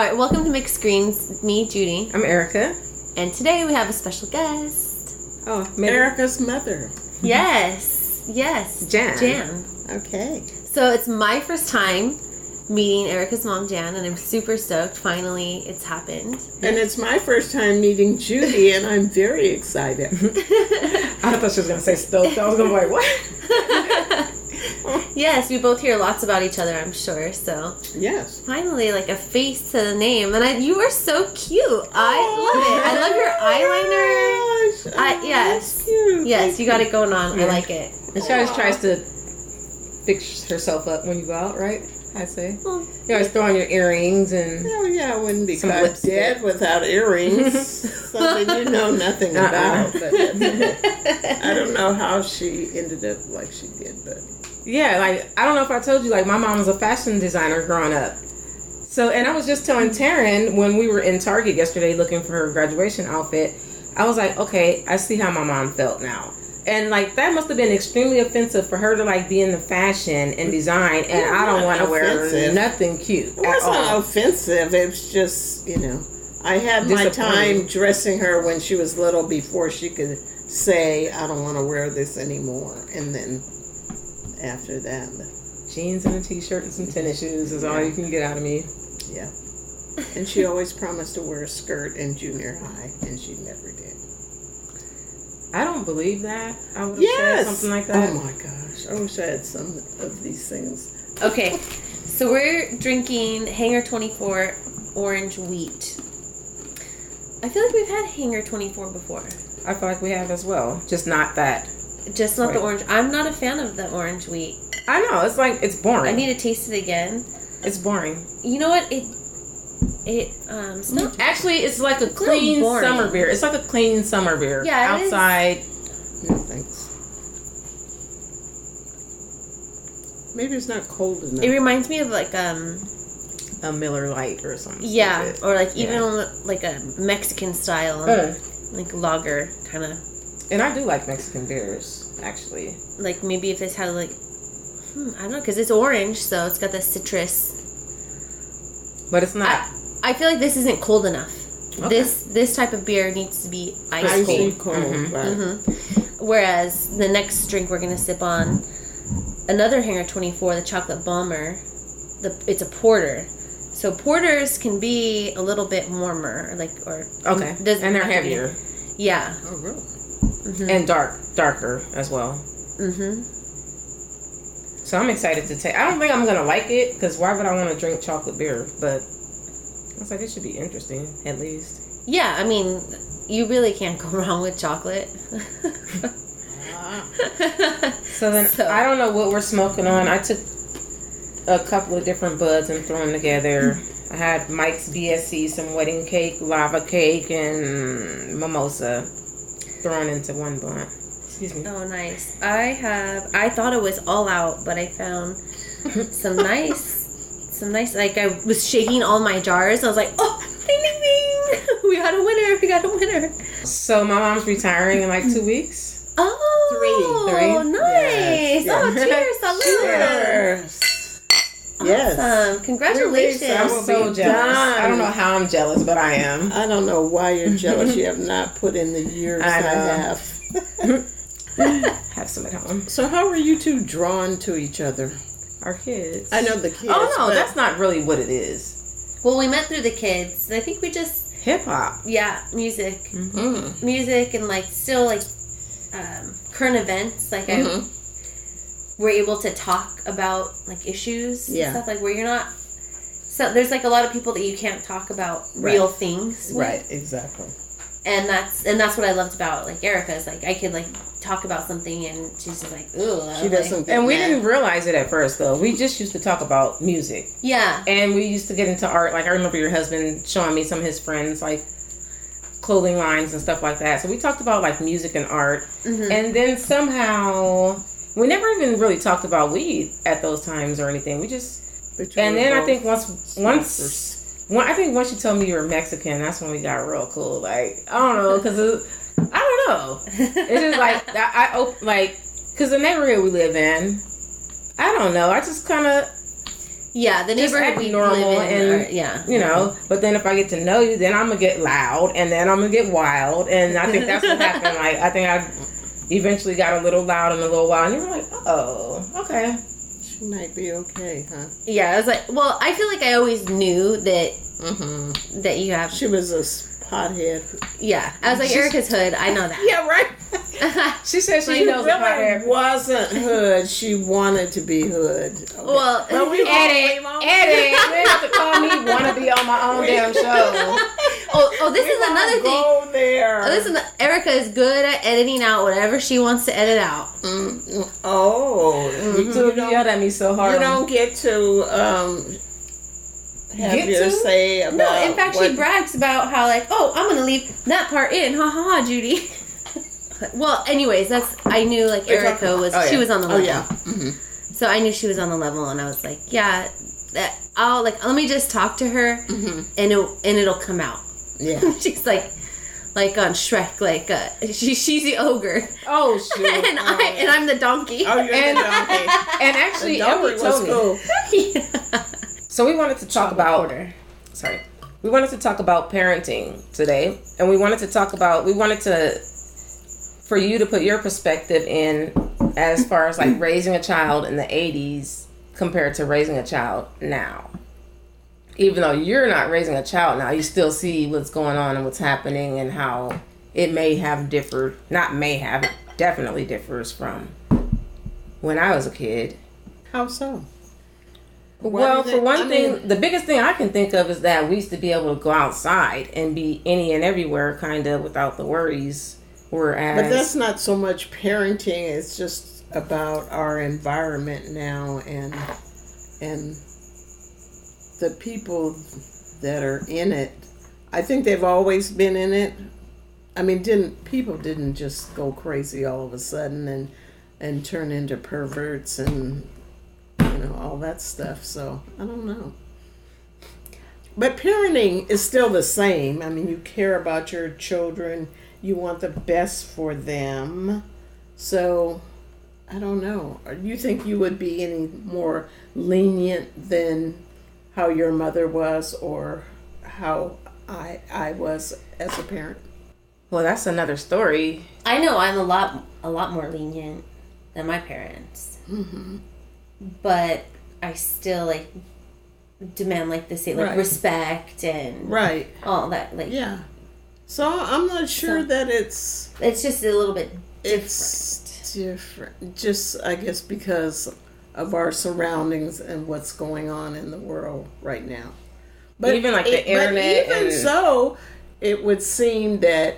All right, welcome to Mixed Screens. Me, Judy. I'm Erica. And today we have a special guest. Oh, Erica's mother. Yes. Jan. Okay. So it's my first time meeting Erica's mom, Jan, and I'm super stoked. Finally, it's happened. And it's my first time meeting Judy, and I'm very excited. I thought she was going to say stoked. I was going to be like, what? Yes, we both hear lots about each other, I'm sure. So yes, finally, like a face to the name, and you are so cute. I love it. I love your eyeliner. Yes, cute. Yes, you got it going on. Yeah. I like it. And she always tries to fix herself up when you go out, right? I say. You always throw on your earrings and. Oh yeah, I wouldn't be some caught lipstick. dead without earrings. Something you know nothing about. But I don't know how she ended up like she did, but. Yeah, like, I don't know if I told you, like, my mom was a fashion designer growing up. So, and I was just telling Taryn when we were in Target yesterday looking for her graduation outfit, I was like, okay, I see how my mom felt now. And, like, that must have been extremely offensive for her to, like, be in the fashion and design, and I don't want to wear nothing cute It wasn't offensive. It was just, I had my time dressing her when she was little before she could say, I don't want to wear this anymore. And then after that, jeans and a t-shirt and some tennis shoes is all you can get out of me. Yeah. And she always promised to wear a skirt in junior high, and she never did. I don't believe that. I would have said something like that. Oh my gosh. I wish I had some of these things. Okay, so we're drinking Hangar 24 Orange Wheat. I feel like we've had Hangar 24 before. I feel like we have as well. Just not that. Just not the orange. I'm not a fan of the orange wheat. I know. It's like, it's boring. I need to taste it again. It's boring. You know what? It's not. Actually, it's like a clean summer beer. It's like a clean summer beer. Yeah, outside. No thanks. Maybe it's not cold enough. It reminds me of like a Miller Lite or something. Yeah, stupid. or like even like a Mexican style, like lager kind of. And I do like Mexican beers, actually. Like maybe if this had like, I don't know, because it's orange, so it's got the citrus. But it's not. I feel like this isn't cold enough. Okay. This type of beer needs to be ice cold. Mm-hmm. Right. Mm-hmm. Whereas the next drink we're gonna sip on, another Hangar 24, the Chocolate Bomber. It's a porter. So porters can be a little bit warmer, okay, and they're heavier. Yeah. Oh, really? Mm-hmm. And darker as well. Mm-hmm. So I'm excited to take. I don't think I'm gonna like it because why would I want to drink chocolate beer? But I was like, it should be interesting at least. Yeah, I mean, you really can't go wrong with chocolate. So I don't know what we're smoking on. I took a couple of different buds and threw them together. I had Mike's BSC, some wedding cake, lava cake, and mimosa thrown into one blunt. Excuse me. Oh, nice. I thought it was all out, but I found some nice, like I was shaking all my jars. I was like, oh, ding, ding, ding. We got a winner. So my mom's retiring in like 2 weeks. Oh, Three. Nice. Yes. Oh, cheers. Salud. Cheers. Yes. Awesome. Congratulations. I'm so jealous. I don't know how I'm jealous, but I am. I don't know why you're jealous. You have not put in the years I have. Have some at home. So how were you two drawn to each other? Our kids. I know the kids. Oh, no, that's not really what it is. Well, we met through the kids. I think we just... Hip-hop. Yeah, music. Mm-hmm. Music and, like, still, like, current events. Like, we're able to talk about, like, issues and stuff. Like, where you're not... So, there's, like, a lot of people that you can't talk about real things with. Right, exactly. And that's what I loved about, like, Erica. Is, like, I could, like, talk about something and she's just like, ugh. She doesn't get And we mad. didn't realize it at first, though. We just used to talk about music. Yeah. And we used to get into art. Like, I remember your husband showing me some of his friends, like, clothing lines and stuff like that. So we talked about, like, music and art. Mm-hmm. And then somehow... We never even really talked about weed at those times or anything. We just... And then I think once you told me you were Mexican, that's when we got real cool. Like, I don't know, because I don't know. It's just like, because the neighborhood we live in, I don't know. I just kind of, Yeah, the neighborhood we normal live in. And you know. But then if I get to know you, then I'm gonna get loud, and then I'm gonna get wild, and I think that's what happened. Like I think I eventually got a little loud and a little wild, and you were like, oh, okay. She might be okay, huh? Yeah, I was like, well, I feel like I always knew that that you have. She was a pothead. Yeah, I was like, Erica's hood. I know that. Yeah, right. She said she knows the pothead. Wasn't hood. She wanted to be hood. Okay. Well, edit. You have to call me wanna be on my own damn show. This is another thing. Go there. Erica is good at editing out whatever she wants to edit out. You yelled at me so hard. You don't get to have your say about. No, in fact, she brags about how I'm gonna leave that part in. Ha ha ha, Judy. Well, anyways, I knew Erica was she was on the level. Oh yeah. So I knew she was on the level, and I was like, yeah, I'll let me just talk to her, and it'll come out. Yeah. She's like on Shrek, she's the ogre. Oh shoot! and I'm the donkey. Oh, you're the donkey. And actually, the donkey was cool. Yeah. So we wanted to talk about. We wanted to talk about parenting today, and we wanted for you to put your perspective in as far as raising a child in the 80s compared to raising a child now. Even though you're not raising a child now, you still see what's going on and what's happening and how it may have differed. Not may have, it definitely differs from when I was a kid. How so? Well, for one thing, the biggest thing I can think of is that we used to be able to go outside and be any and everywhere kind of without the worries. Whereas, but that's not so much parenting. It's just about our environment now and the people that are in it. I think they've always been in it. I mean, people didn't just go crazy all of a sudden and turn into perverts and all that stuff. So I don't know. But parenting is still the same. I mean, you care about your children. You want the best for them. So, I don't know. You think you would be any more lenient than how your mother was or how I was as a parent? Well, that's another story. I know I'm a lot more lenient than my parents. Mm-hmm. But I still demand the same respect and all that yeah. So I'm not sure that it's just a little bit different. It's different. Just I guess because of our surroundings and what's going on in the world right now. But even the internet. But even so, it would seem that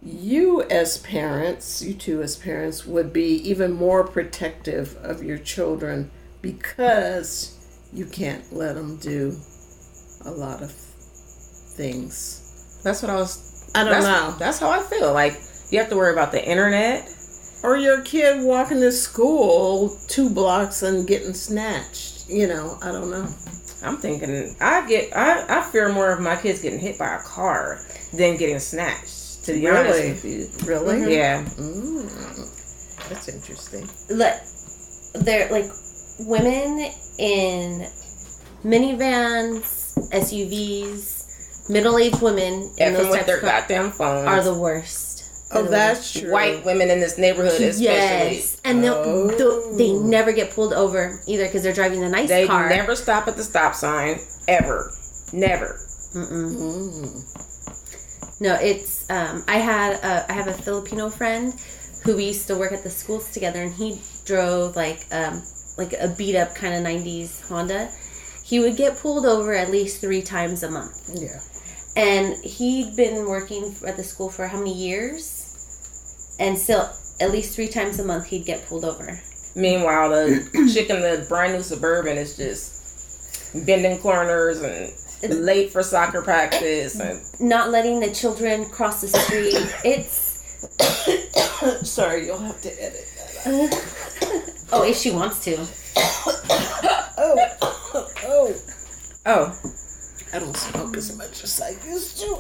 you two as parents would be even more protective of your children because you can't let them do a lot of things. That's what I don't know. That's how I feel. You have to worry about the internet. Or your kid walking to school 2 blocks and getting snatched. I don't know. I'm thinking, I fear more of my kids getting hit by a car than getting snatched, to be honest with you. Really? Mm-hmm. Yeah. That's interesting. They're women in minivans, SUVs, middle-aged women in those with their goddamn phones are the worst. That's true. White women in this neighborhood, especially. Yes, and they never get pulled over either because they're driving a nice car. They never stop at the stop sign ever. Never. No, it's I have a Filipino friend who we used to work at the schools together, and he drove a beat up kind of 90s Honda. He would get pulled over at least 3 times a month. Yeah. And he'd been working at the school for how many years? And still, at least 3 times a month, he'd get pulled over. Meanwhile, the chick in the brand new Suburban is just bending corners and late for soccer practice. And not letting the children cross the street. It's... Sorry, you'll have to edit that out. If she wants to. Oh. I don't smoke as much as I used to.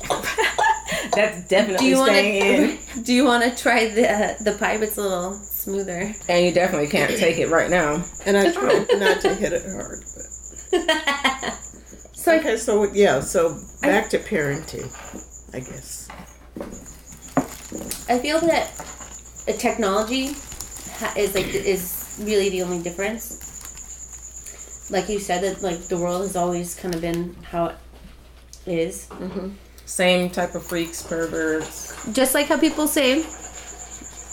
That's definitely staying in. Do you want to try the pipe? It's a little smoother. And you definitely can't take it right now. And I try not to hit it hard. But. So back to parenting, I guess. I feel that technology is really the only difference. Like you said, that like the world has always kind of been how it is. Mm-hmm. Same type of freaks, perverts. Just like how people say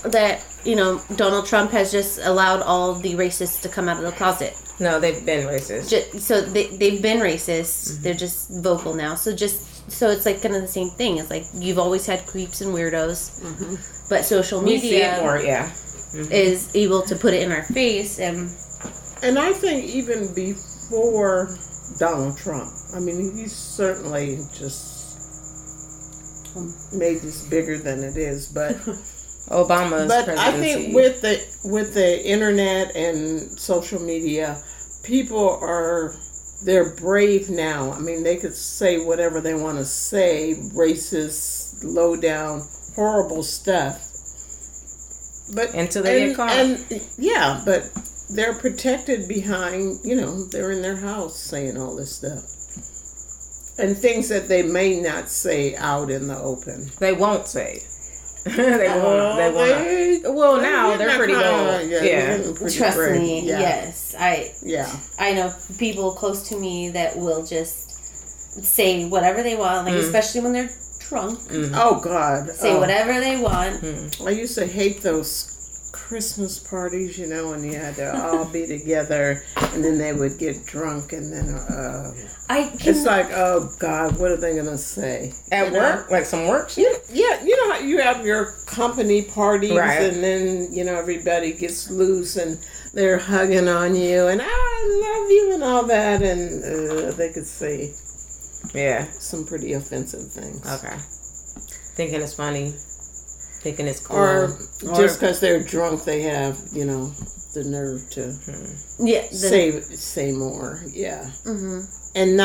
that, you know, Donald Trump has just allowed all the racists to come out of the closet. No, they've been racist. So they've been racist. Mm-hmm. They're just vocal now. So it's like kind of the same thing. It's like you've always had creeps and weirdos, mm-hmm. but social media see it more, mm-hmm. is able to put it in our face. And I think even before Donald Trump, I mean, he's certainly just made this bigger than it is, but Obama's presidency. I think with the internet and social media, they're brave now. I mean, they could say whatever they want to say, racist, low down, horrible stuff. But until they get caught. But they're protected behind, they're in their house saying all this stuff. And things that they may not say out in the open. They won't say. They won't. Well, now they're pretty well. Trust me. Yeah. Yes, I know people close to me that will just say whatever they want, like especially when they're drunk. Mm. Oh God! Say whatever they want. I used to hate those Christmas parties, and you had to all be together, and then they would get drunk, and then it's like, oh God, what are they gonna say at work? Like some work shit? Yeah, you know how you have your company parties, right. And then everybody gets loose and they're hugging on you, and I love you and all that, and they could say some pretty offensive things. Okay, thinking it's funny. Thinking it's cool. Or just because they're drunk, they have, the nerve to say more. Yeah. Mm-hmm. And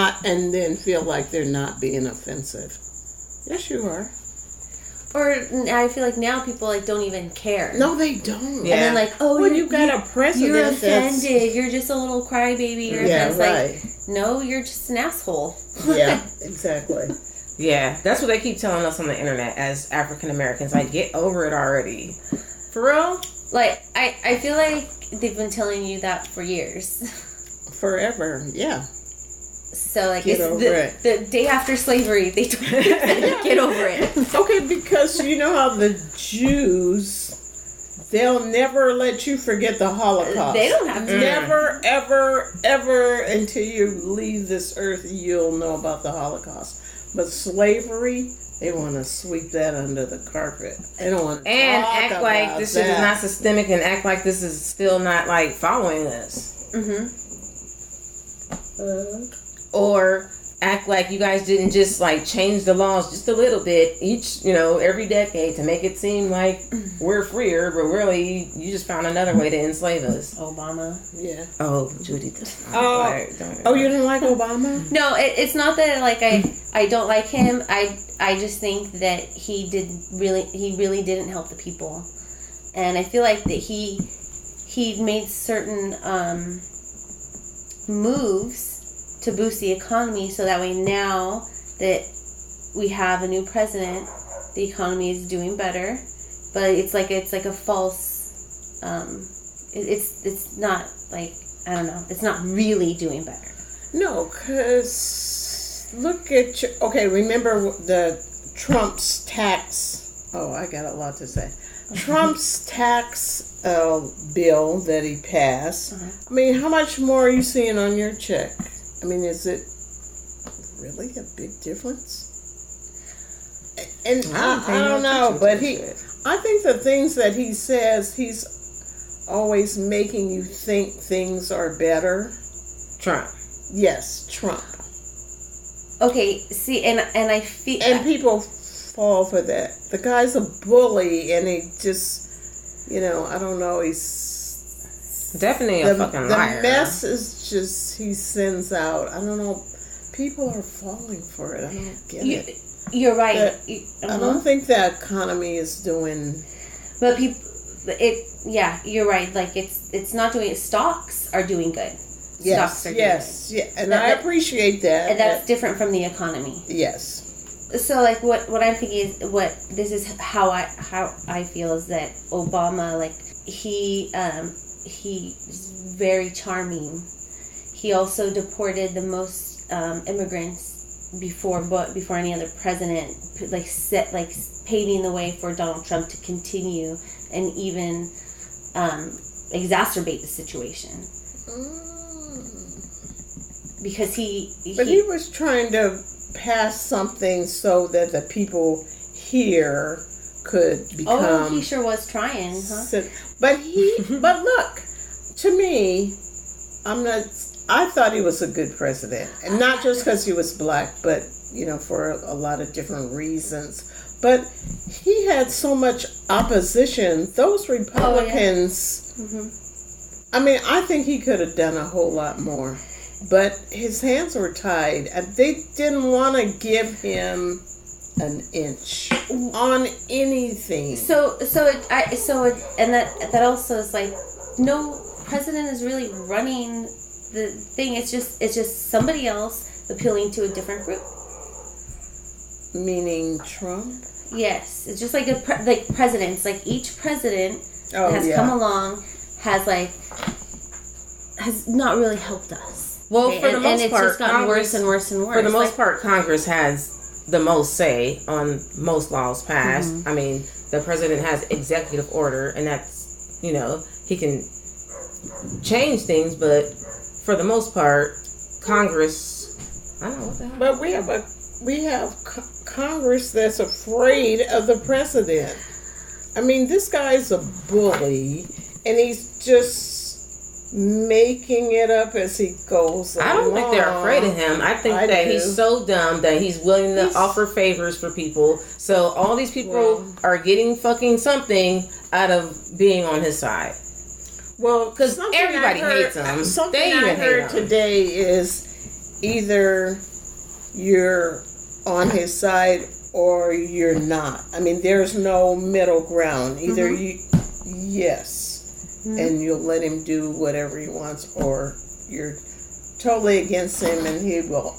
then feel like they're not being offensive. Yes, you are. Or I feel like now people don't even care. No, they don't. Yeah. And then you got a president. You're offended. You're just a little crybaby. Yeah, right. No, you're just an asshole. Yeah, exactly. Yeah, that's what they keep telling us on the internet as African Americans. Get over it already. For real? I feel like they've been telling you that for years. Forever, yeah. So, it's the day after slavery, they told you get over it. Okay, because you know how the Jews, they'll never let you forget the Holocaust. They don't have to. Never, ever, ever, until you leave this earth, you'll know about the Holocaust. But slavery, they want to sweep that under the carpet. They don't want to act like this shit is not systemic, and act like this is still not following us. Mm-hmm. Or act like you guys didn't just change the laws just a little bit each, every decade to make it seem like we're freer, but really you just found another way to enslave us. Obama. Yeah. Oh, Judy. You didn't like Obama? No, it's not that I don't like him. I just think that he really didn't help the people, and I feel like that he made certain moves to boost the economy, so that way now that we have a new president, the economy is doing better. But it's like a false. It's not I don't know. It's not really doing better. No, because look at remember the Trump's tax. Oh, I got a lot to say. Trump's tax bill that he passed. Uh-huh. I mean, how much more are you seeing on your check? I mean, is it really a big difference? And I don't know, but I think the things that he says, he's always making you think things are better. Trump. Yes, Trump. Okay, see, and I feel... And people fall for that. The guy's a bully, and he just, I don't know, he's... Definitely a fucking liar. The mess is just, he sends out. I don't know. People are falling for it. I don't get it. You're right. I don't think the economy is doing... But you're right. It's not doing... Stocks are doing good. stocks are doing. Yes, yeah, and I appreciate that. And that's different from the economy. Yes. So, like, what I'm thinking is, this is how I feel is that Obama, like, he's very charming. He also deported the most immigrants before any other president, paving the way for Donald Trump to continue and even exacerbate the situation. Because he was trying to pass something so that the people here could become. Oh, he sure was trying, huh? But look, to me, I thought he was a good president, and not just because he was black, but for a lot of different reasons. But he had so much opposition. Those Republicans. Oh, yeah. Mm-hmm. I mean, I think he could have done a whole lot more. But his hands were tied, and they didn't want to give him an inch on anything. And that also is like, no president is really running the thing. It's just somebody else appealing to a different group. Meaning Trump? Yes, it's just like presidents. Like each president has come along has not really helped us. Well, for the most it's part, just gotten worse and worse and worse. For the most part, Congress has the most say on most laws passed. Mm-hmm. I mean, the president has executive order, and that's, he can change things, but for the most part, Congress, I don't know what the hell. But we have Congress that's afraid of the president. I mean, this guy's a bully, and he's just making it up as he goes along. I don't think they're afraid of him. I think that he's so dumb that he's willing to offer favors for people. So all these people are getting fucking something out of being on his side. Well, because everybody hates him. Something I heard today is either you're on his side or you're not. I mean, there's no middle ground. Either and you'll let him do whatever he wants, or you're totally against him and he will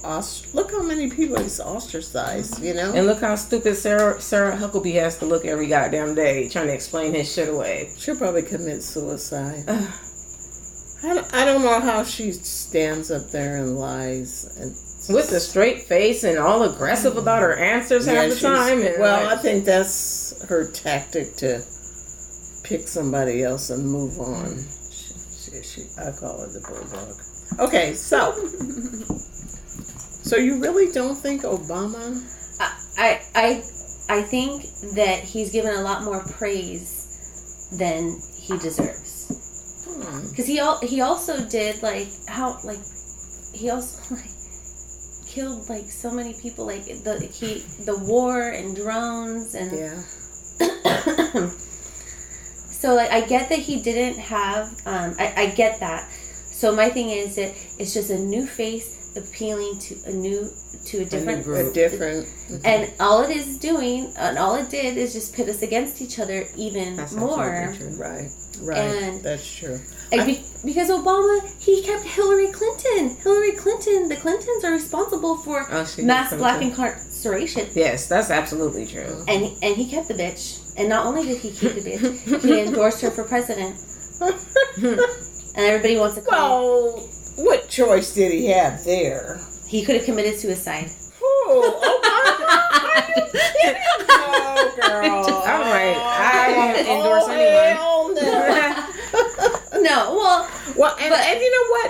look how many people he's ostracized, And look how stupid Sarah Huckabee has to look every goddamn day trying to explain his shit away. She'll probably commit suicide. I don't know how she stands up there and lies with a straight face and all aggressive about her answers half the time. I think that's her tactic to pick somebody else and move on. I call her the bulldog. Okay, so you really don't think Obama? I think that he's given a lot more praise than he deserves. Because he also did he also killed so many people, the war and drones and So I get that he didn't have I get that. So my thing is that it's just a new face appealing to a different group. And all it is doing and all it did is just pit us against each other even more. Right. And that's true. Because Obama, he kept Hillary Clinton. The Clintons are responsible for mass black incarceration. Yes, that's absolutely true. And he kept the bitch. And not only did he keep the bitch, he endorsed her for president. And everybody wants to call. Well, what choice did he have there? He could have committed suicide. Oh, Obama? Are you kidding? No, girl. All right. I won't endorse anyone. No, and you know what?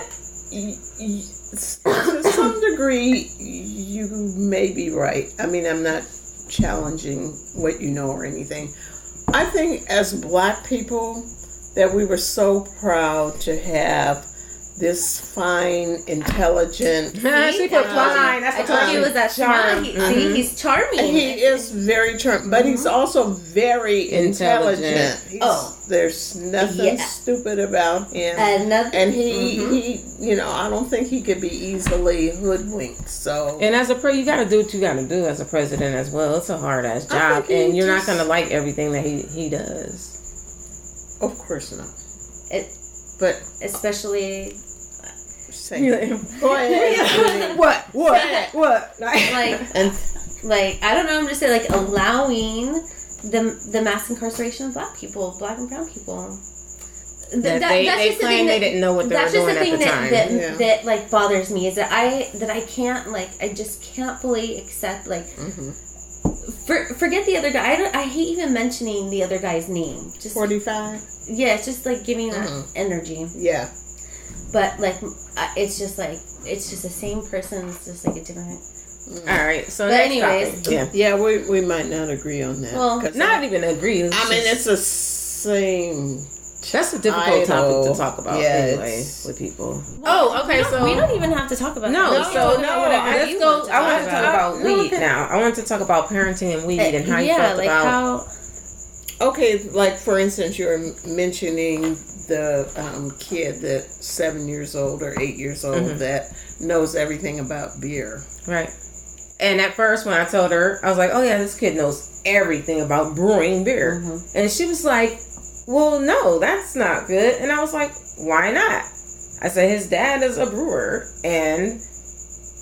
To some degree, you may be right. I mean, I'm not challenging what you know or anything. I think as black people that we were so proud to have this fine, intelligent. She put fine. That's I told you it was that charming. See, he's charming. He is very charming, but he's also very intelligent. There's nothing stupid about him, and he I don't think he could be easily hoodwinked. So, and as you got to do what you got to do as a president as well. It's a hard ass job, and you're not going to like everything that he does. Of course not. But especially Say it. Go ahead. What? Like I don't know. I'm just saying, like allowing the mass incarceration of black and brown people. They claim they didn't know what they were doing at the time. That like bothers me is that I can't I just can't fully accept forget the other guy. I hate even mentioning the other guy's name. Just 45. Yeah, it's just like giving that energy. Yeah. But like it's just the same person. It's just like a different. All right. So, but anyways, topic. Yeah, we might not agree on that. Well, not even agree. It's the same. That's a difficult topic to talk about anyway with people. We don't even have to talk about let's go. I want to talk about weed now. I want to talk about parenting and weed and how you felt about. Okay, like for instance, you're mentioning the kid that's 7 years old or 8 years old that knows everything about beer. Right. And at first, when I told her, I was like, "Oh yeah, this kid knows everything about brewing beer," and she was like, "Well, no, that's not good." And I was like, "Why not?" I said, "His dad is a brewer, and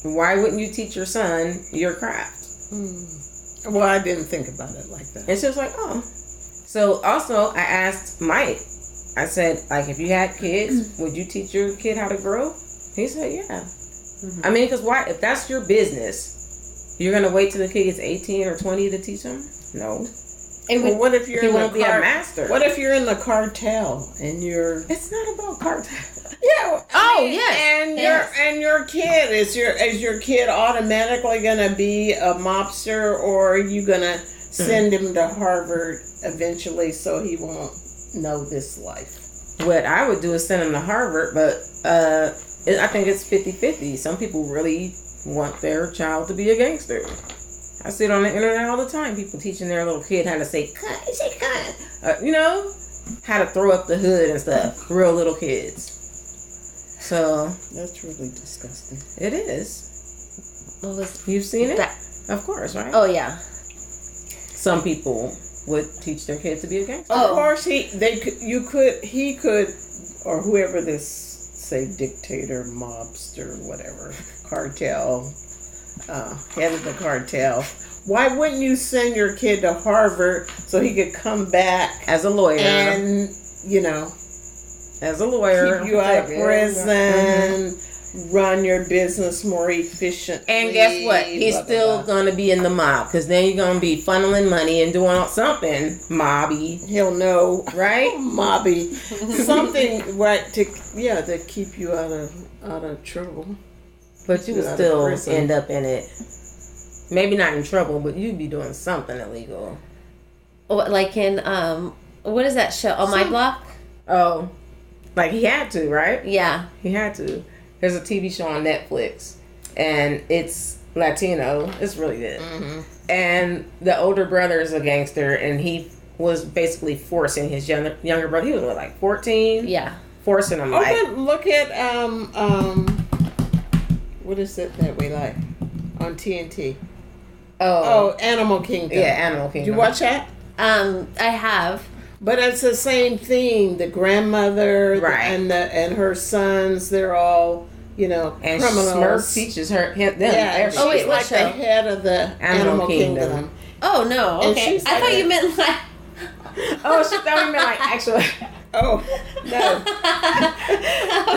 why wouldn't you teach your son your craft?" Well, I didn't think about it like that. And she was like, "Oh." So also, I asked Mike. I said, like, if you had kids, would you teach your kid how to grow? He said, "Yeah." I mean, because why? If that's your business, you're gonna wait till the kid gets 18 or 20 to teach them? No. Well, what if you're won't be a master? What if you're in the cartel and you're? It's not about cartel. Yeah. Yes. And your kid is your kid automatically gonna be a mobster, or are you gonna send him to Harvard eventually so he won't know this life? What I would do is send him to Harvard, but I think it's 50-50. Some people really want their child to be a gangster. I see it on the internet all the time. People teaching their little kid how to say cut. How to throw up the hood and stuff. Real little kids. So that's really disgusting. It is. You've seen it? Of course, right? Oh yeah. Some people would teach their kid to be a gangster. Of course, he could, or whoever this say dictator, mobster, whatever, cartel. Head of the cartel. Why wouldn't you send your kid to Harvard so he could come back as a lawyer and as a lawyer, keep you out of prison, run your business more efficiently? And guess what? He's still going to be in the mob, because then you're going to be funneling money and doing something mobby. He'll know, right? Mobby, something right to keep you out of trouble. But you would still end up in it. Maybe not in trouble, but you'd be doing something illegal. Like in, what is that show? On My Block? Oh. Like he had to, right? Yeah. He had to. There's a TV show on Netflix. And it's Latino. It's really good. And the older brother is a gangster. And he was basically forcing his younger brother. He was like 14? Yeah. Forcing him look at, what is it that we like on TNT? Oh, Animal Kingdom. Yeah, Animal Kingdom. Did you watch that? I have. But it's the same thing. The grandmother and her sons, they're all, and criminals. Smurf teaches them. Yeah, she's like the head of the Animal Kingdom. Oh, no. Okay. I thought you meant like... Oh, she thought we meant like actual... Oh, no.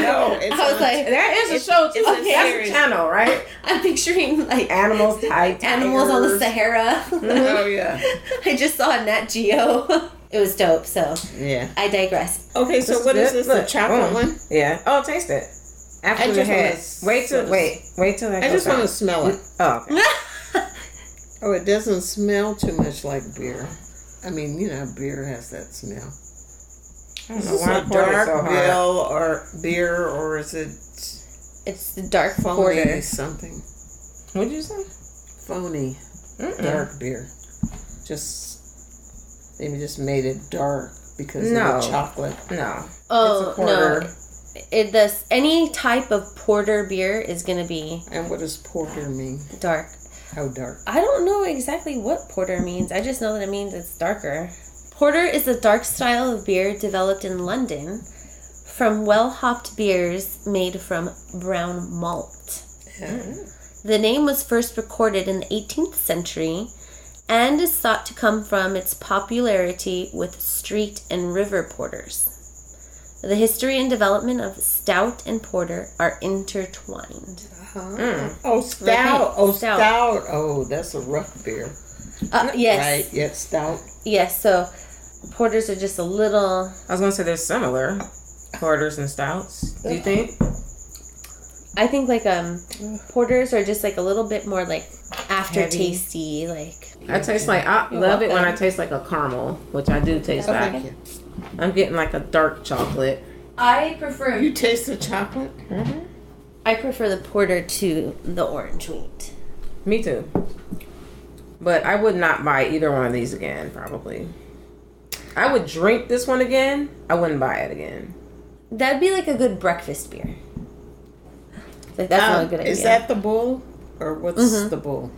No, it's I was like, that is a show too. That's a channel, right? I'm picturing like animals on the Sahara. Oh, yeah. I just saw Nat Geo. It was dope, so yeah. I digress. Okay, so what is this? The chocolate one? Yeah. Oh, taste it. After the head. Wait till that I just want to smell it. Oh, okay. Oh, it doesn't smell too much like beer. I mean, beer has that smell. I don't know is why it a dark beer or is it? It's the dark phony porter. Something. What'd you say? Phony. Dark beer. Maybe just made it dark because of the chocolate. No. Oh, no. Any type of porter beer is going to be... And what does porter mean? Dark. How dark? I don't know exactly what porter means. I just know that it means it's darker. Porter is a dark style of beer developed in London from well-hopped beers made from brown malt. The name was first recorded in the 18th century and is thought to come from its popularity with street and river porters. The history and development of stout and porter are intertwined. Oh, stout. Oh, stout. Oh, that's a rough beer. Yes. Right, yeah, stout. Yes, so porters are just a little... I was going to say they're similar. Porters and stouts. Do you think? I think like porters are just like a little bit more like aftertasty, like... I taste like, I love it when I taste like a caramel, which I do taste that. I'm getting like a dark chocolate. I prefer... You taste the chocolate? Mm-hmm. I prefer the porter to the orange wheat. Me too. But I would not buy either one of these again, probably. I would drink this one again. I wouldn't buy it again. That'd be like a good breakfast beer. Like that's not a good idea. Is that the bowl? Or what's the bowl?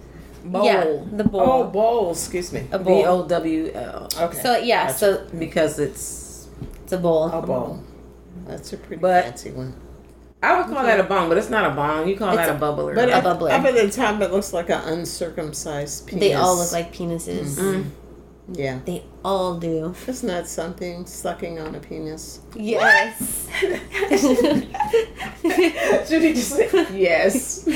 Bowl. Yeah, the bowl. Oh, bowl. Excuse me. A bowl. B-O-W-L. Okay. So yeah, Gotcha. so Because it's a bowl. A bowl. That's a pretty But- fancy one. I would call that a bong, but it's not a bong. You call that a bubbler. But A bubbler. up at the top, it looks like an uncircumcised penis. They all look like penises. Yeah. They all do. Isn't that something? Sucking on a penis. Yes. Judy just said, yes.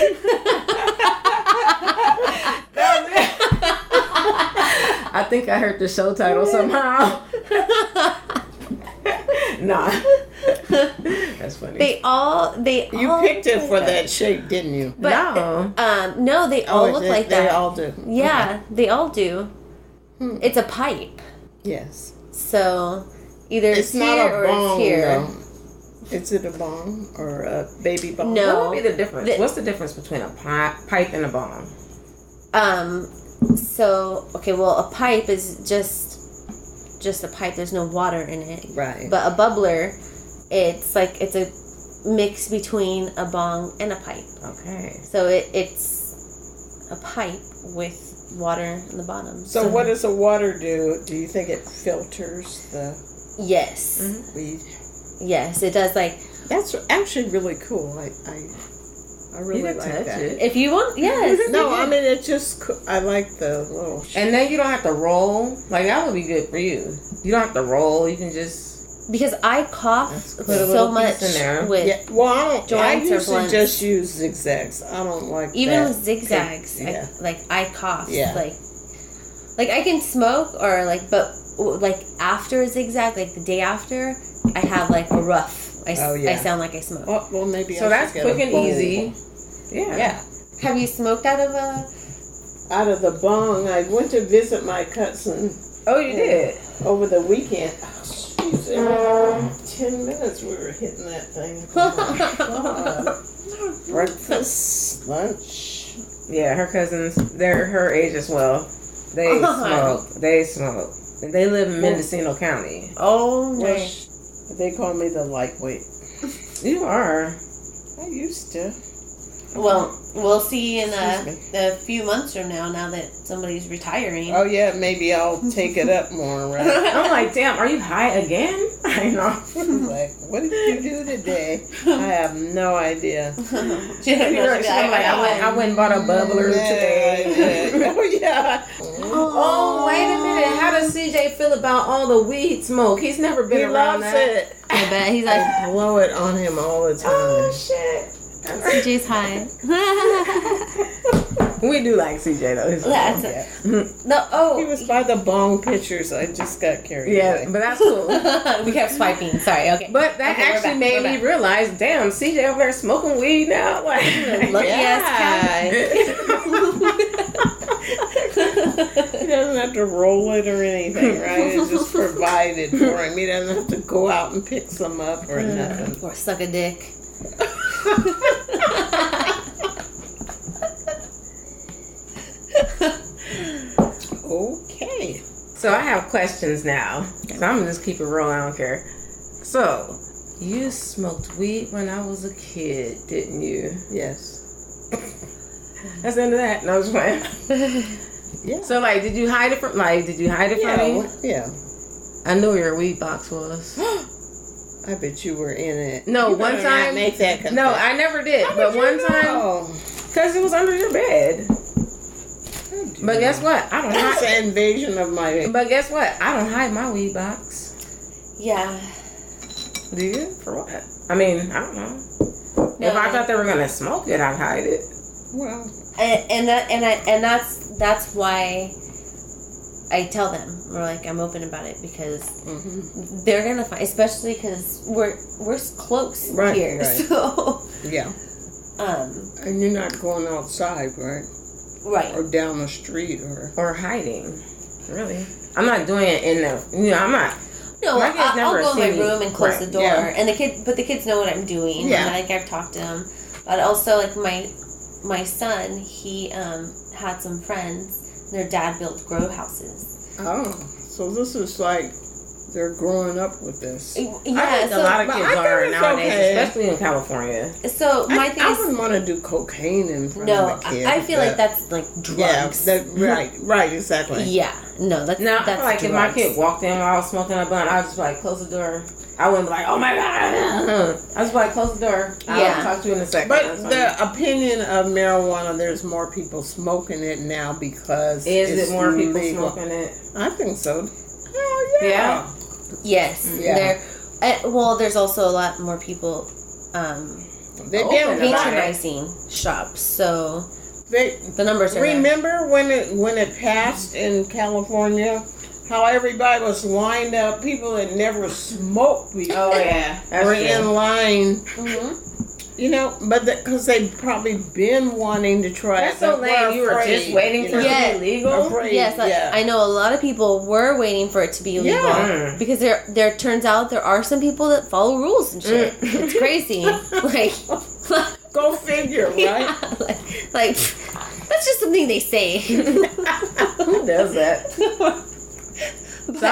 I think I heard the show title somehow. Nah. That's funny. They all You picked it for that shape, didn't you? But, no, they all look like that. They all do. Yeah, they all do. It's a pipe. Yes. So either It's not here a or bong, it's here. though. Is it a bong or a baby bong? No. What would be the difference? What's the difference between a pipe and a bong? So okay, well, a pipe is just a pipe. There's no water in it. Right. But a bubbler, it's a mix between a bong and a pipe. Okay. So it's a pipe with water in the bottom. So what does the water do? Do you think it filters the Yes. weed? Yes, it does. Like That's actually really cool. I really You can like touch that. it. if you want, yes. No, I mean it just. I like the little. And then you don't have to roll. Like, that would be good for you. You don't have to roll. You can just... Because I cough That's Put a so little much piece in there. with Yeah. Well, I don't. I joints or usually blunts. just use zigzags. I don't like even that. with zigzags. Yeah. I cough. Yeah. Like I can smoke or but after a zigzag, like the day after, I have like a rough. I sound like I smoke. Well, maybe. So I that's should get quick a and bowl. easy. Yeah. Yeah. Have you smoked out of a? Out of the bong, I went to visit my cousin Oh, you did? over the weekend. Oh, jeez, every 10 minutes we were hitting that thing. Oh my God. Breakfast, lunch. Yeah, her cousins, they're her age as well. They smoke. They smoke. And they live in Mendocino County. Oh Well, nice. they call me the lightweight. You are. I used to. Well, we'll see in Excuse a few months from now. Now that somebody's retiring. Oh yeah, maybe I'll take it up more, right? I'm like, damn, are you high again? I know. Like, what did you do today? I have no idea. I went and bought a bubbler today. Oh yeah. Oh, wait a minute. How does CJ feel about all the weed smoke? He's never been He around loves that. it. I bet he's like, I blow it on him all the time. Oh, shit. CJ's high. We do like CJ though. That's Yeah. No, He was by the bong pictures. I just got carried Yeah, away. but that's cool. we kept swiping. Sorry. Okay. But that Okay, we're actually back, made we're me back. realize, damn, CJ over there smoking weed now. Like, Lucky ass guy. He doesn't have to roll it or anything, right? It's just provided for him. He doesn't have to go out and pick some up or nothing. Or suck a dick. Okay. So I have questions now. So I'm gonna just keep it rolling. I don't care. So you smoked weed when I was a kid, didn't you? Yes. That's the end of that. No, I was playing. Yeah. So like, did you hide it from? Like, did you hide it from me? Yeah. I knew where your weed box was. I bet you were in it. No, you one time. Make that confession. No, I never did. But one time, because it was under your bed. But guess what? I don't. That's an invasion of my. But guess what? I don't hide my weed box. Yeah. Do you? For what? I mean, I don't know. No, if I thought they were gonna smoke it, I'd hide it. Well, and that's why I tell them, or like I'm open about it, because they're gonna find, especially because we're close here, right. So yeah. And you're not going outside, right? Right. Or down the street, or hiding. Really, I'm not doing it in the. I'm not. No, I'll go in my room and close the door, and the kids know what I'm doing. Yeah. And, like, I've talked to them, but also like my son, he had some friends. Their dad built grow houses. Oh, so this is like they're growing up with this. Yeah, I think a lot of kids are nowadays, especially in California. So my thing is, I wouldn't want to do cocaine in front of a kid. I feel like that's like drugs. Yeah, right, exactly. Yeah, no, that's I feel like drugs. if my kid walked in while I was smoking a blunt, I would just be like, close the door. I wouldn't be like, oh my god. I was like, close the door. I'll talk to you in a second. But the opinion of marijuana, there's more people smoking it now because is it more people legal. smoking it? I think so. Hell yeah. Yes. Yeah. There's also a lot more people They've been patronizing shops, so the numbers are remember when it passed in California, how everybody was lined up, people that never smoked before. Oh yeah, were in line. You know, but because they've probably been wanting to try That's it. so lame. You were just waiting for it to be legal? Yes, I know a lot of people were waiting for it to be illegal because there turns out there are some people that follow rules and shit. It's crazy. Like, go figure, right? Yeah, like that's just something they say. Who does that? So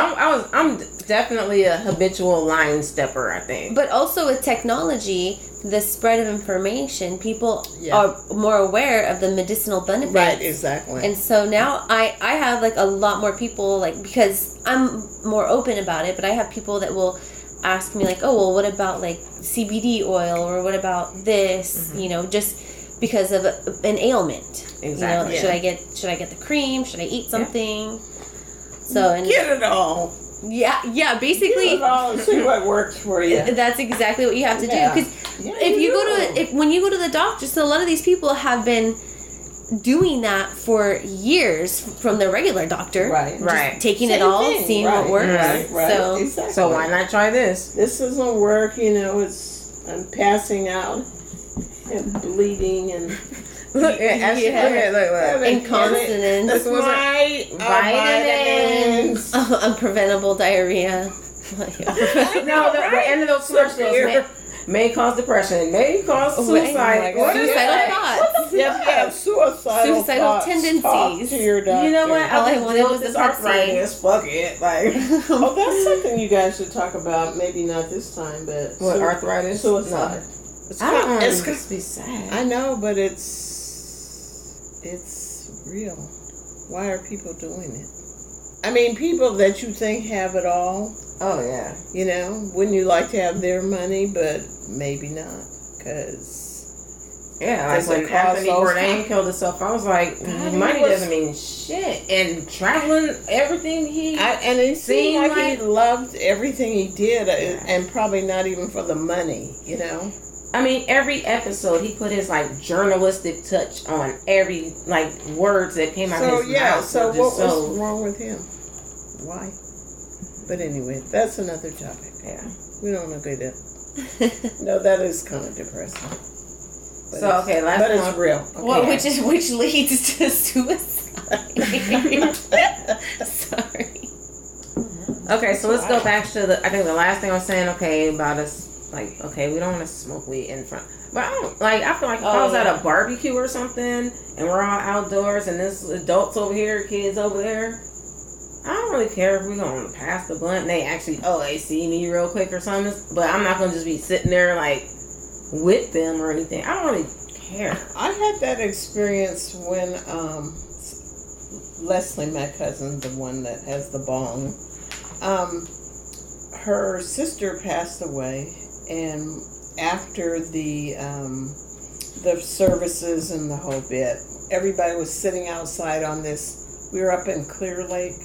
I'm definitely a habitual line stepper, I think. But also with technology, the spread of information, people are more aware of the medicinal benefits. Right, exactly. And so now I have like a lot more people, like, because I'm more open about it, but I have people that will ask me like, oh, well, what about like CBD oil, or what about this, you know, just because of an ailment. Exactly. You know, like, should I get the cream? Should I eat something? So and get it all. Yeah, basically. Get it all and see what works for you. That's exactly what you have to do. Because when you go to the doctor, so a lot of these people have been doing that for years from their regular doctor. Right. Taking Same it all, thing. seeing what works. Right. So, exactly. So why not try this? This doesn't work, you know, I'm passing out and bleeding and look. Incontinence. That's my vitamins. Unpreventable diarrhea. No, the end of those commercials may cause depression, may cause suicide. Suicidal thoughts. Yeah, suicidal thoughts. Tendencies. Talk to your doctor. You know what? All I wanted was this a arthritis. Fuck it. Like, oh, that's something you guys should talk about. Maybe not this time, but what, arthritis? Suicide. No. It's going to be sad. I know, but it's real. Why are people doing it? I mean, people that you think have it all. Oh, yeah. You know, wouldn't you like to have their money, but maybe not, because... Yeah, like when Anthony Bourdain killed himself, I was like, money doesn't mean shit. And traveling, everything he seemed like he loved everything he did, and probably not even for the money, you know? I mean, every episode, he put his, like, journalistic touch on every, like, words that came out of his mouth. So what was wrong with him? Why? But anyway, that's another topic. Yeah. We don't look at it. No, that is kind of depressing. But so, okay, last But it's real. Okay. Well, which leads to suicide. Sorry. Okay, so let's go back to I think the last thing I was saying, okay, about us. Like, okay, we don't want to smoke weed in front. But I feel like if I was at a barbecue or something and we're all outdoors and there's adults over here, kids over there, I don't really care if we're going to pass the blunt and they actually, they see me real quick or something. But I'm not going to just be sitting there, like, with them or anything. I don't really care. I had that experience when Leslie, my cousin, the one that has the bong, her sister passed away, and after the services and the whole bit, everybody was sitting outside on this. We were up in Clear Lake,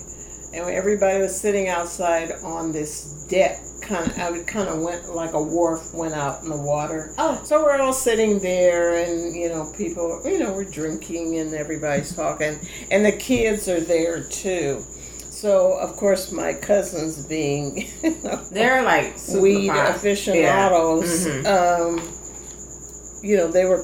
and everybody was sitting outside on this deck. Kind of went like a wharf went out in the water. Oh, so we're all sitting there, and people, we're drinking, and everybody's talking, and the kids are there too. So of course my cousins, being they're like weed aficionados, they were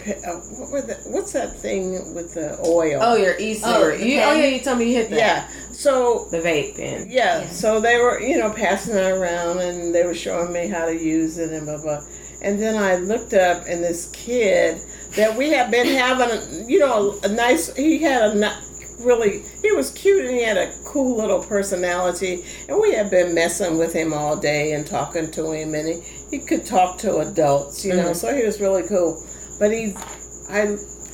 what's that thing with the oil? Oh, your e-cigarette. You told me you hit that. Yeah. So the vape pen. Yeah. So they were, passing it around, and they were showing me how to use it and blah blah. And then I looked up, and this kid that we have been having, a nice. He was cute, and he had a cool little personality, and we had been messing with him all day and talking to him, and he could talk to adults, so he was really cool. But he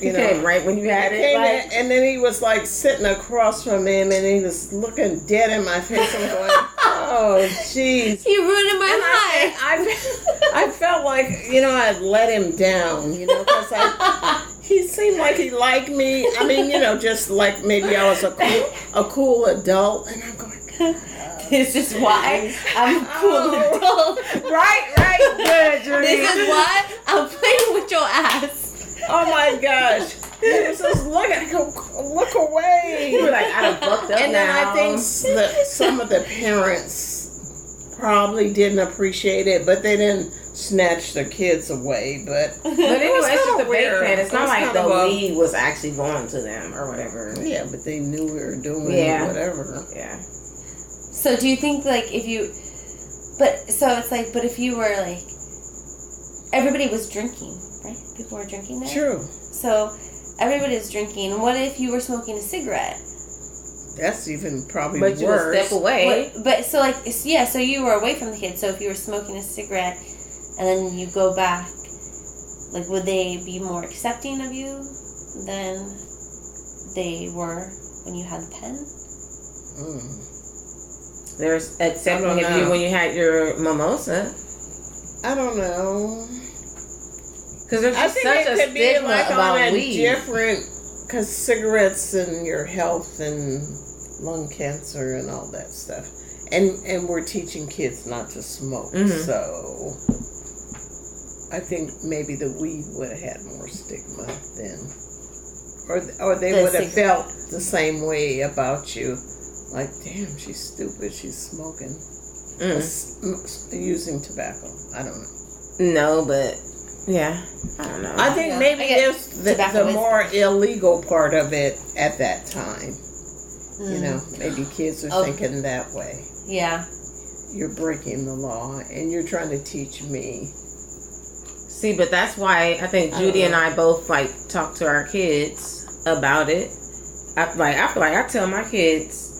came right when you had it, and then he was like sitting across from him, and he was looking dead in my face. I'm going, oh, jeez. You ruined my life. I felt like, I'd let him down, because he seemed like he liked me. I mean, just like maybe I was a cool adult, and I'm going, this is why I'm a cool adult. Right, good, Judy. This is why I'm playing with your ass. Oh my gosh. He was just looking. I go, look away. You were like, I done fucked up and now. then I think that some of the parents probably didn't appreciate it, but they didn't snatch their kids away. But anyway, it's just a vape pen. It's not like the weed weed was actually going to them or whatever. Yeah, but they knew we were doing whatever. Yeah. So do you think, like, if you were, like, everybody was drinking, right? People were drinking there? True. So everybody was drinking. What if you were smoking a cigarette? That's even probably worse. But you would step away. So you were away from the kids. So if you were smoking a cigarette and then you go back, like, would they be more accepting of you than they were when you had the pen? There's accepting of you when you had your mimosa. I don't know. Because there's just such a stigma about weed. Different, because cigarettes and your health and lung cancer and all that stuff. And we're teaching kids not to smoke. So I think maybe the weed would have had more stigma then. Or they would have felt the same way about you. Like, damn, she's stupid. She's smoking. Using tobacco. I don't know. No, but yeah, I don't know. I think maybe it's the more illegal part of it at that time. Maybe kids are thinking that way. Yeah. You're breaking the law, and you're trying to teach me. See, but that's why I think Judy and I both, like, talk to our kids about it. I feel like I tell my kids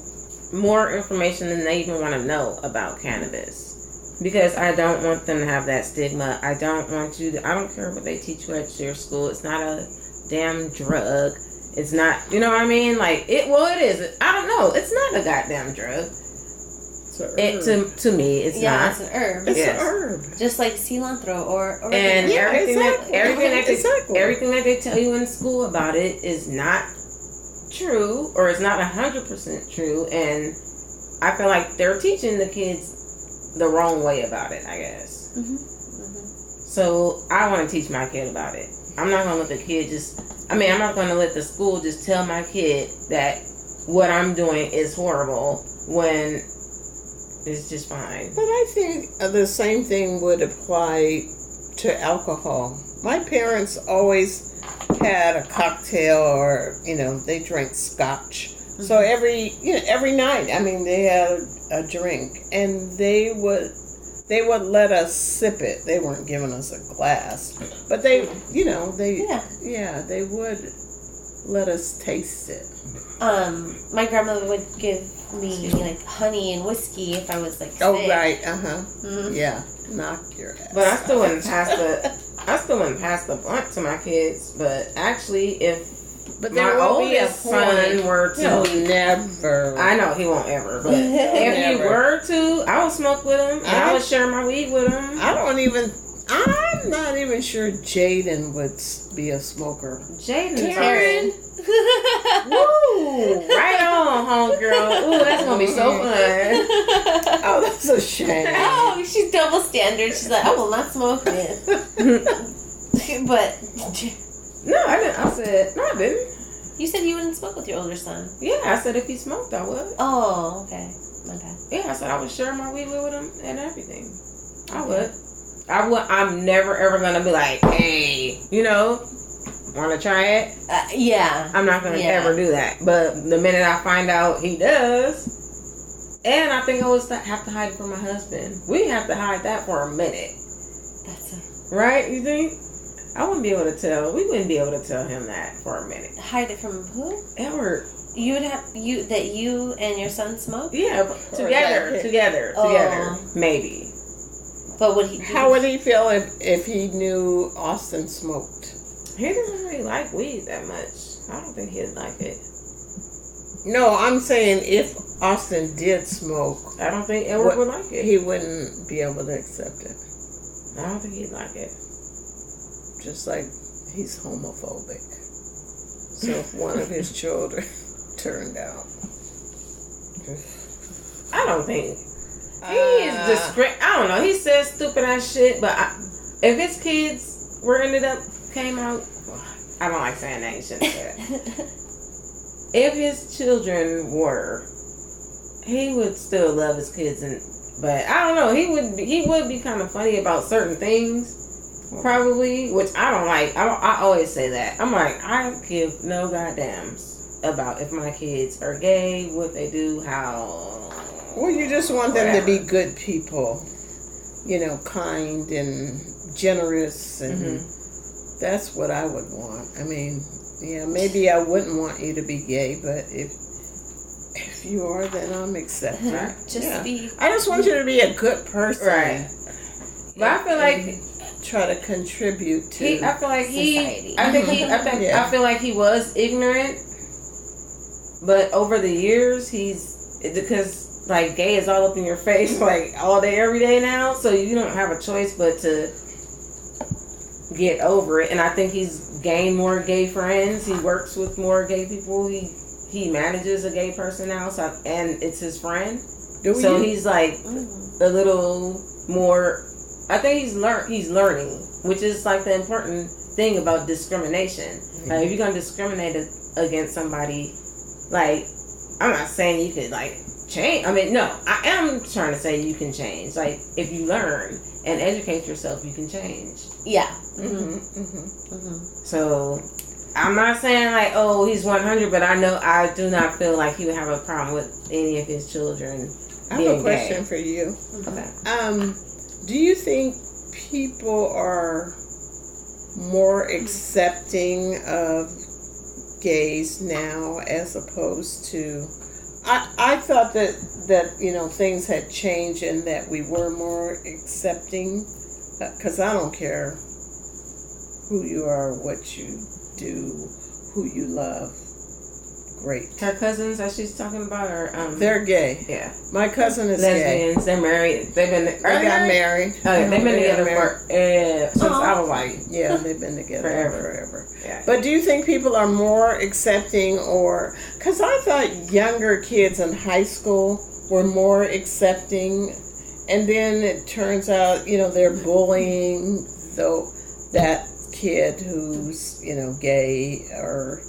more information than they even want to know about cannabis, because I don't want them to have that stigma. I don't care what they teach you at your school. It's not a damn drug. It's not, you know what I mean? Like, it is. I don't know. It's not a goddamn drug. It's an herb. To me, it's not. Yeah, it's an herb. It's an herb. Just like cilantro or and everything exactly. everything that they tell you in school about it is not true, or it's not 100% true, and I feel like they're teaching the kids the wrong way about it, I guess. So I want to teach my kid about it. I'm not going to let the kid I'm not going to let the school just tell my kid that what I'm doing is horrible when it's just fine. But I think the same thing would apply to alcohol. My parents always had a cocktail, or they drank scotch. So every night, they had a drink, and they would let us sip it. They weren't giving us a glass, but they would let us taste it. My grandmother would give me like honey and whiskey if I was like sick. Oh right, yeah, knock your ass. But I still wouldn't pass the blunt to my kids. But actually, if But there will be a son were to... He'll never. I know he won't ever, but if he were to, I would smoke with him, and I would share my weed with him. I'm not even sure Jaden would be a smoker. Jaden, Karen. Woo! Right on, homegirl. Ooh, that's gonna be so fun. Oh, that's a shame. Oh, she's double standard. She's like, I will not smoke with. But no, I didn't. I said no, I didn't. You said you wouldn't smoke with your older son. Yeah, I said if he smoked, I would. Oh, okay. My bad. Yeah, I said I would share my weed with him and everything. I would. I'm never ever gonna be like, hey, want to try it? Yeah. I'm not gonna ever do that. But the minute I find out he does, and I think I would have to hide it from my husband. We have to hide that for a minute. Right? You think? I wouldn't be able to tell. We wouldn't be able to tell him that for a minute. Hide it from who? Edward. You would have that you and your son smoke? Yeah, together, maybe. But would he? How would he feel if he knew Austin smoked? He doesn't really like weed that much. I don't think he'd like it. No, I'm saying if Austin did smoke, I don't think Edward would like it. He wouldn't be able to accept it. I don't think he'd like it. Just like he's homophobic. So if one of his children turned out. I don't think. He is I don't know. He says stupid ass shit, but if his kids came out, I don't like saying that. You shouldn't say that. If his children were, he would still love his kids, but I don't know. He would be kind of funny about certain things, probably, which I don't like. I always say that. I'm like, I give no goddams about if my kids are gay, what they do, how. Well, you just want them to be good people, kind and generous, and that's what I would want. I mean, maybe I wouldn't want you to be gay, but if you are, then I'm accepting. I just want you to be a good person, right? But I feel like try to contribute to. I feel like society. I feel like he was ignorant, but over the years because. Like, gay is all up in your face, like, all day, every day now. So you don't have a choice but to get over it. And I think he's gained more gay friends. He works with more gay people. He manages a gay person now, and it's his friend. He's, like, a little more... I think he's learning, which is, like, the important thing about discrimination. Mm-hmm. Like, if you're going to discriminate against somebody, like, I'm not saying you could, like... change. I mean, no, I am trying to say you can change. Like, if you learn and educate yourself, you can change. Yeah. So, I'm not saying like, oh, he's 100, but I do not feel like he would have a problem with any of his children I have a question for you. Okay. Do you think people are more accepting of gays now as opposed to... I thought that things had changed and that we were more accepting, because I don't care who you are, what you do, who you love. Great. Her cousins that she's talking about are they're gay. Yeah. My cousin is lesbians. They're married. They got married. Oh, yeah, they've been together since I was like they've been together forever. Yeah. But do you think people are more accepting, or because I thought younger kids in high school were more accepting, and then it turns out they're bullying that kid who's gay or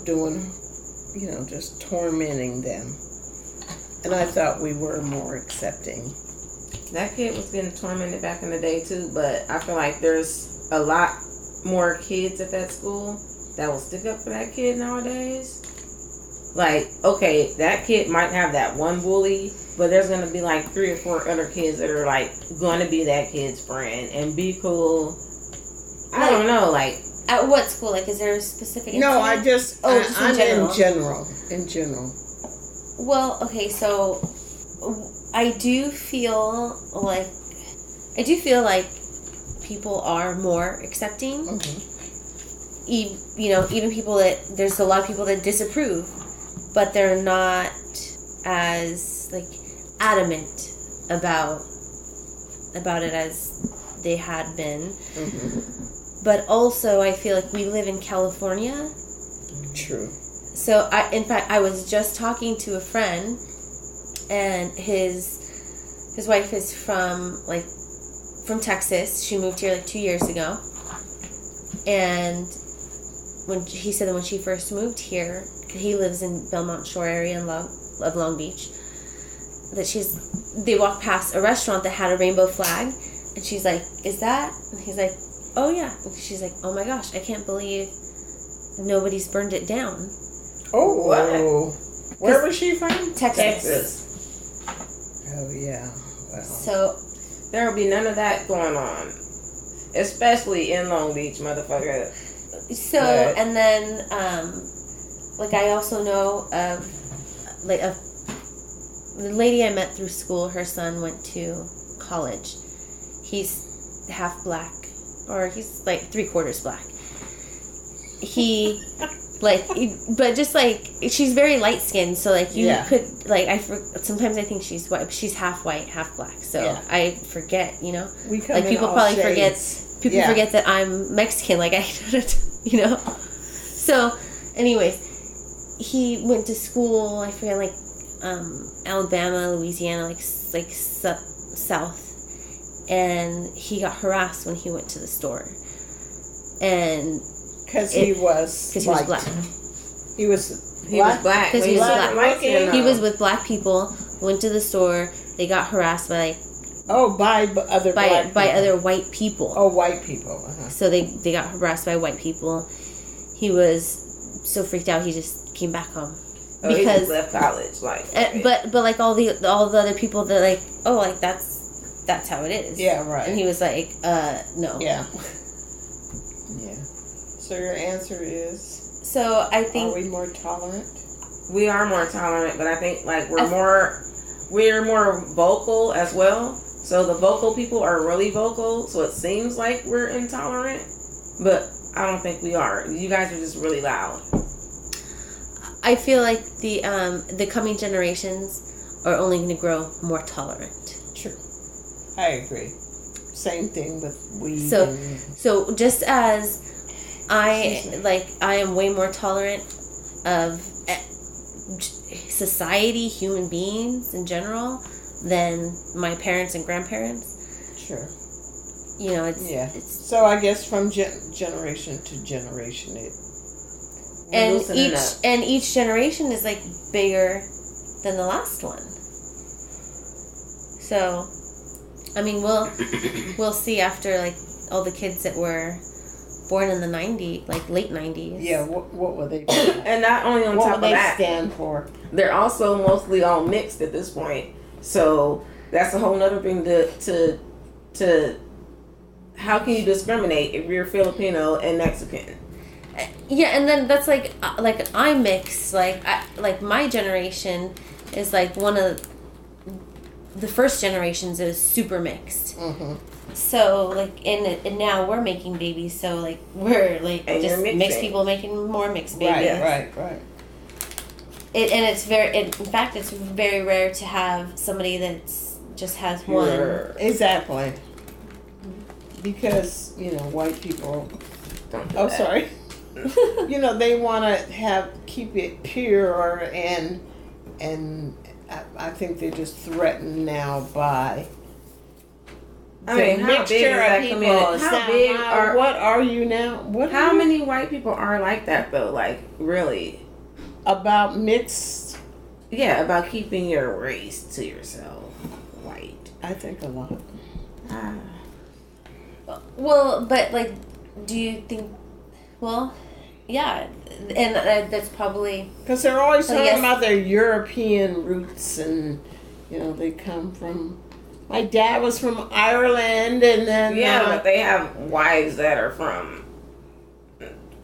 doing just tormenting them. And I thought we were more accepting. That kid was getting tormented back in the day too, but I feel like there's a lot more kids at that school that will stick up for that kid nowadays. Like, okay, that kid might have that one bully, but there's going to be like 3 or 4 other kids that are like going to be that kid's friend and be cool. I don't know, like... At what school? Like, is there a specific... No, I'm in general. Well, okay, so I do feel like people are more accepting. even people there's a lot of people that disapprove, but they're not as like adamant about it as they had been. Mm-hmm. But also, I feel like we live in California. True. So, in fact, I was just talking to a friend, and his wife is from Texas. She moved here like 2 years ago, and when he said that when she first moved here, he lives in Belmont Shore area of Long Beach. That they walked past a restaurant that had a rainbow flag, and she's like, "Is that?" And he's like, "Oh yeah." And she's like, "Oh my gosh, I can't believe nobody's burned it down." Oh, wow. Where was she from? Texas. Oh yeah. Wow. So there will be none of that going on, especially in Long Beach, motherfucker. So and then I also know of the lady I met through school. Her son went to college. He's half black, or he's like 3/4 black. He but just she's very light skinned, so you could sometimes I think she's white. She's half white, half black. So I forget, We come in people all probably shades. forget that I'm Mexican. I don't, So, anyways, he went to school. I forget Alabama, Louisiana, south, and he got harassed when he went to the store, and because he was black. He was black. Because he was black. Okay. He was with black people. Went to the store. They got harassed by other white people. Oh, white people. Uh-huh. So they got harassed by white people. He was so freaked out. He just came back home. Because he just left college, but all the other people, they're that's how it is. Yeah, right. And he was like, no. Yeah. Yeah. So your answer is? So I think... Are we more tolerant? We are more tolerant, but I think we're more vocal as well. So the vocal people are really vocal, so it seems like we're intolerant, but I don't think we are. You guys are just really loud. I feel like the coming generations are only going to grow more tolerant. True. I agree. Same thing with weed. So just as I am way more tolerant of society, human beings in general, than my parents and grandparents. Sure. It's so I guess from generation to generation each generation is bigger than the last one. So, I mean, we'll see after all the kids that were born in the 90s, late 90s. Yeah, what will they do? And not only on top of that, what will they stand for? They're also mostly all mixed at this point. So that's a whole nother thing to how can you discriminate if you're Filipino and Mexican? Yeah, and then that's I'm mixed. My generation is one of the first generations that is super mixed. Mm-hmm. So and now we're making babies. So we're just mixed people making more mixed babies. Right. It's in fact it's very rare to have somebody that's just has one. Exactly. Because white people. Sorry. They want to keep it pure, and I think they're just threatened now by how big is that community? What are you now? How many white people are like that though? Really? About mixed? Yeah, about keeping your race to yourself. White. I think a lot. Well, but do you think? Well, yeah, and that's probably because they're always talking about their European roots, and they come from. My dad was from Ireland, and then but they have wives that are from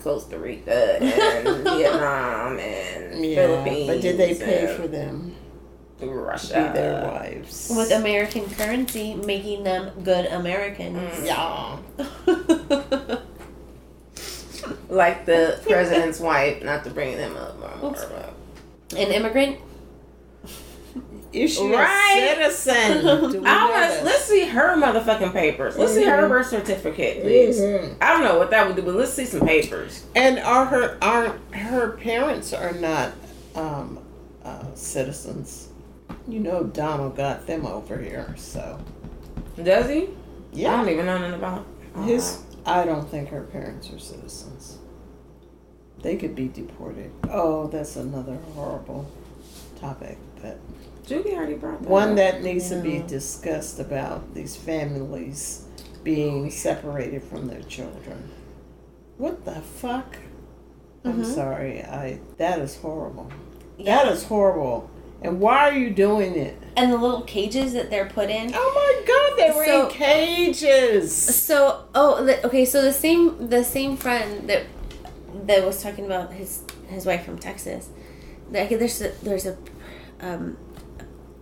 Costa Rica and Vietnam and Philippines. But did they pay for them? Russia. To be their wives with American currency, making them good Americans. Yeah. Like the president's wife, not to bring them up. An immigrant? Is she a citizen? Let's see her motherfucking papers. Let's see her birth certificate, please. I don't know what that would do, but let's see some papers. And her parents are not citizens. You know, Donald got them over here, so. Does he? Yeah. I don't even know nothing about I don't think her parents are citizens. They could be deported. Oh, that's another horrible topic, but Judy already brought that one up. that needs to be discussed about these families being separated from their children. What the fuck? I'm sorry. That is horrible. Yeah. That is horrible. And why are you doing it? And the little cages that they're put in. Oh my God, they were in cages. So, okay, so the same friend that was talking about his wife from Texas. There's a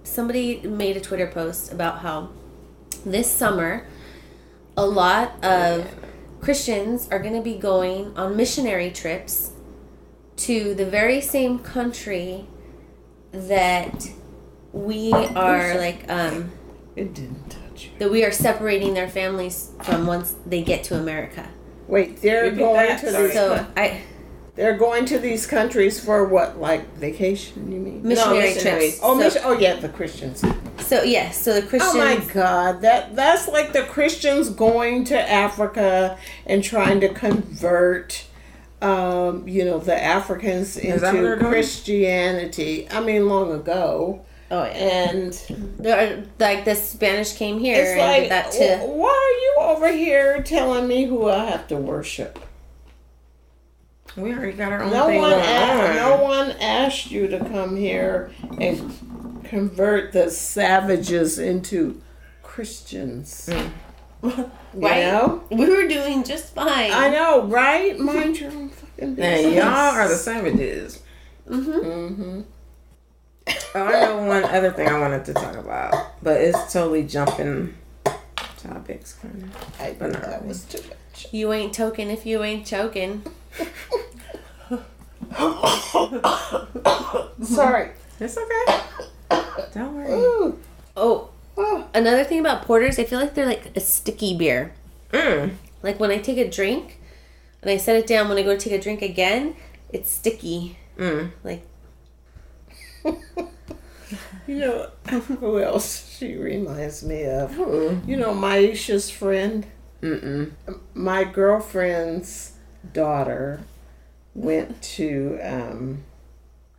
somebody made a Twitter post about how this summer a lot of Christians are going to be going on missionary trips to the very same country that we are it didn't touch you. that we are separating their families from once they get to America. Wait, they're going to these countries for what, like vacation, you mean? Missionary trips. The Christians. So the Christians. Oh my God, that's like the Christians going to Africa and trying to convert the Africans into Christianity. I mean, long ago. Oh, yeah. And like the Spanish came here it's and like, did that too. Why are you over here telling me who I have to worship? We already got our own thing going on. No one asked you to come here and convert the savages into Christians. Right? You know? We were doing just fine. I know, right? Mind your own fucking business. And y'all are the savages. Oh, I know one other thing I wanted to talk about, but it's totally jumping topics. I think that was too much. You ain't token if you ain't choking. Sorry. It's okay. Don't worry. Ooh. Oh, another thing about porters, I feel like they're like a sticky beer. Like when I take a drink and I set it down, when I go to take a drink again, it's sticky. Like. You know who else she reminds me of? You know, Maisha's friend. My girlfriend's daughter went to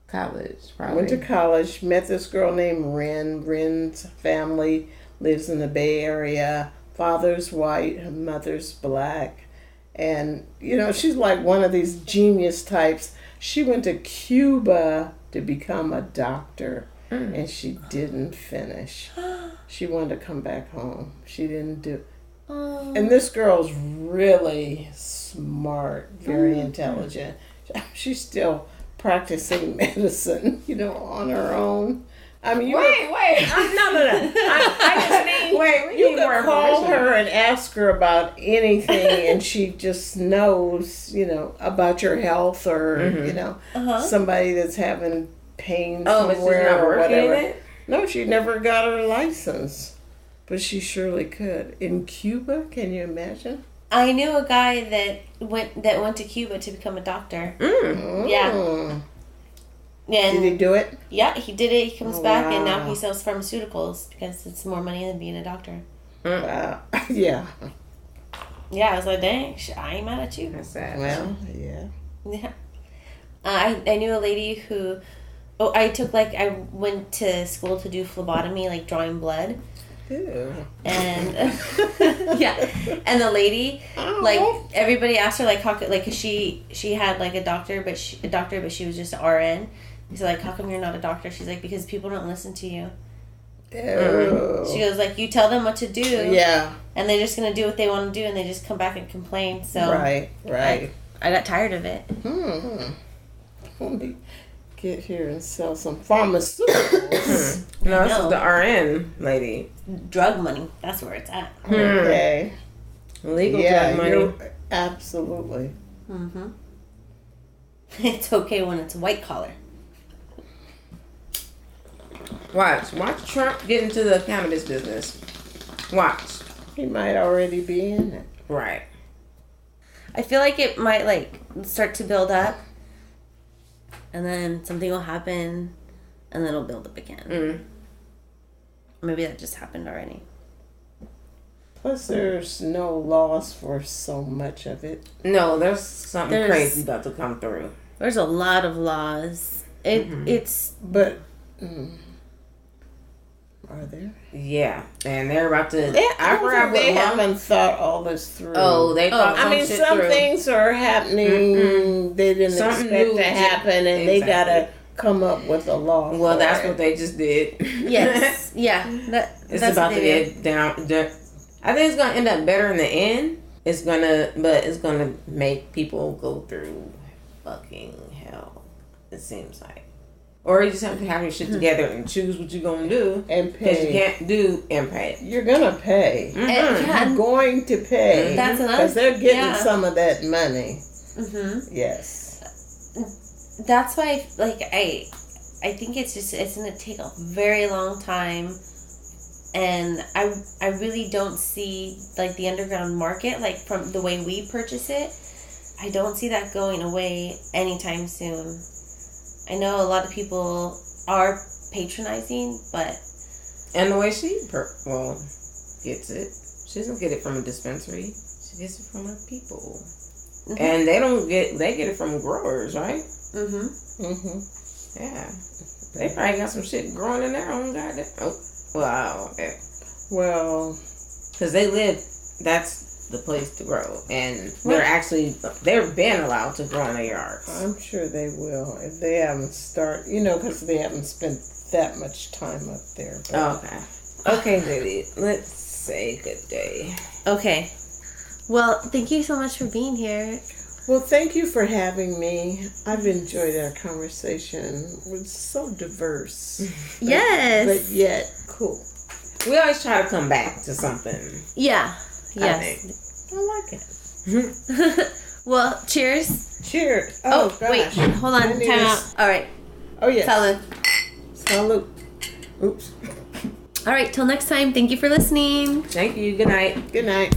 college. Probably. Went to college. Met this girl named Ren. Ren's family lives in the Bay Area. Father's white, her mother's black, and she's like one of these genius types. She went to Cuba to become a doctor. And she didn't finish. She wanted to come back home. She didn't do it. And this girl's really smart, very intelligent. She's still practicing medicine, on her own. I mean, wait. No. I just mean, you can call her and ask her about anything, and she just knows, about your health or, somebody that's having pain somewhere or whatever. No, she never got her license, but she surely could. In Cuba, can you imagine? I knew a guy that went to Cuba to become a doctor. Yeah. And did he do it? Yeah, he did it. He comes back and now he sells pharmaceuticals because it's more money than being a doctor. Wow. Yeah. Yeah, I was like, dang, I ain't mad at you. That's sad. Well, yeah. Yeah. I knew a lady who... I went to school to do phlebotomy, like drawing blood. Ew. And yeah, and the lady, like everybody asked her, like how could, like, 'cause she had like a doctor, but she was just an RN. So like, how come you're not a doctor? She's like, because people don't listen to you. Ew. She goes like, you tell them what to do. Yeah. And they're just gonna do what they want to do, and they just come back and complain. So right. I got tired of it. Let me get here and sell some pharmaceuticals. No, this is the RN lady. Drug money. That's where it's at. Okay. Legal drug money. Absolutely. It's okay when it's white collar. Watch Trump get into the cannabis business. Watch. He might already be in it. Right. I feel like it might like start to build up, and then something will happen, and then it'll build up again. Mm. Maybe that just happened already. Plus, there's no laws for so much of it. No, there's something crazy about to come through. There's a lot of laws. It's but. Are there? Yeah, and they're about to. I forgot they haven't thought all this through. Oh, they thought. I mean, some things are happening. They didn't expect to happen, and they gotta come up with a law. Well, that's what they just did. Yes, yeah. It's about to get down. I think it's gonna end up better in the end. It's gonna make people go through fucking hell. It seems like. Or you just have to have your shit together and choose what you're going to do. And pay. Because you can't do and pay. You're going to pay. Mm-hmm. You're going to pay. That's another. Because they're getting some of that money. Mm-hmm. Yes. That's why, I think it's going to take a very long time. And I really don't see, the underground market, from the way we purchase it, I don't see that going away anytime soon. I know a lot of people are patronizing, but... And the way she gets it, she doesn't get it from a dispensary. She gets it from her people. Mm-hmm. And they get it from growers, right? Mm-hmm. Mm-hmm. Yeah. They probably got some shit growing in their own goddamn... Oh, wow. Okay. Well... Because they live... That's the place to grow. And they're been allowed to grow in their yards. I'm sure they will. If they haven't because they haven't spent that much time up there. But. Okay, Judy. Let's say good day. Okay. Well, thank you so much for being here. Well, thank you for having me. I've enjoyed our conversation. It's so diverse. Yes. But yet cool. We always try to come back to something. Yeah. Yes. I like it. Well, cheers. Cheers. Oh gosh. wait. Hold on. Time out. All right. Oh, yes. Salud. Salud. Oops. All right. Till next time. Thank you for listening. Thank you. Good night. Good night.